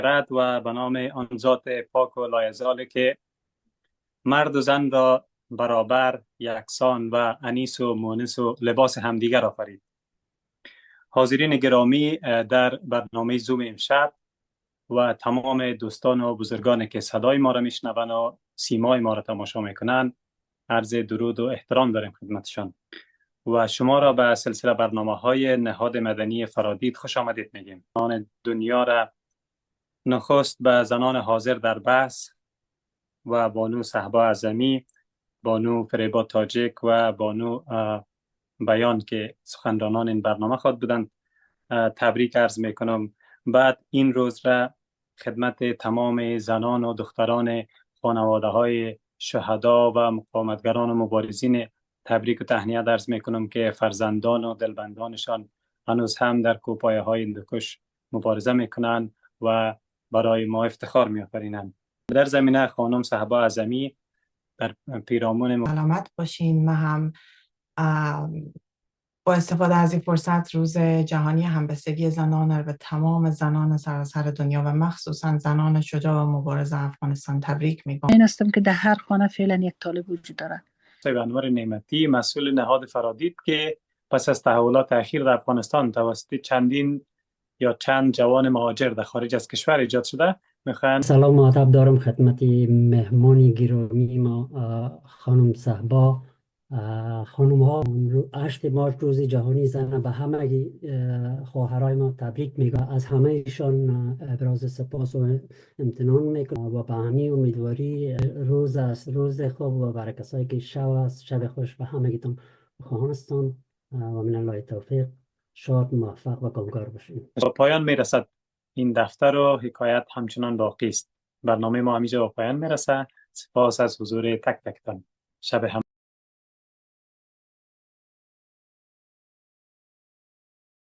و به نام آن ذات پاک و لایزاله که مرد و زن را برابر، یکسان و انیس و مونس و لباس همدیگر آفرید. حاضرین گرامی، در برنامه زوم امشب و تمام دوستان و بزرگانی که صدای ما را میشنوند و سیمای ما را تماشا میکنند، عرض درود و احترام داریم خدمتشان و شما را به سلسله برنامه‌های نهاد مدنی فرادید خوش آمدید میگیم. دنیا را نخست به زنان حاضر در بحث و بانو صحبا اعظمی، بانو فریبا تاجک و بانو بیان که سخنرانان این برنامه خود بودند تبریک عرض میکنم. بعد این روز را خدمت تمام زنان و دختران خانواده های شهدا و مقاومتگران و مبارزین تبریک و تهنیت عرض میکنم که فرزندان و دلبندانشان هنوز هم در کوپایه های هندوکش مبارزه میکنند و برای ما افتخار میآفرینند. در زمینه خانم صحبا اعظمی در پیرامون سلامت باشین. من هم با استفاده از این فرصت روز جهانی همبستگی زنان رو به تمام زنان سراسر دنیا و مخصوصا زنان شجاع و مبارز افغانستان تبریک میگم. این هستم که در هر خانه فعلا یک طالب وجود دارد. انور نعمتی، مسئول نهاد فرادید که پس از تحولات اخیر در افغانستان توسط چند جوان مهاجر در خارج از کشور ایجاد شده، میخوان سلام و ادب دارم خدمت مهمانی گرامی ما، خانم صحبا، خانم ها. 8 مارچ روز جهانی زن، به همه خواهرای ما تبریک میگم. از همه ایشان ابراز سپاس و امتنان میکنم و به همه امیدواری روز است، روز خوب و برای کسایی که شب است، شب خوش به همه گیتون خواهانستان و من الله توفیق. شاد، موفق و کامگار باشین. با پایان میرسد این دفتر و حکایت همچنان باقی است. برنامه ما همیشه با پایان میرسه. سپاس از حضور تک تکتان. شب هم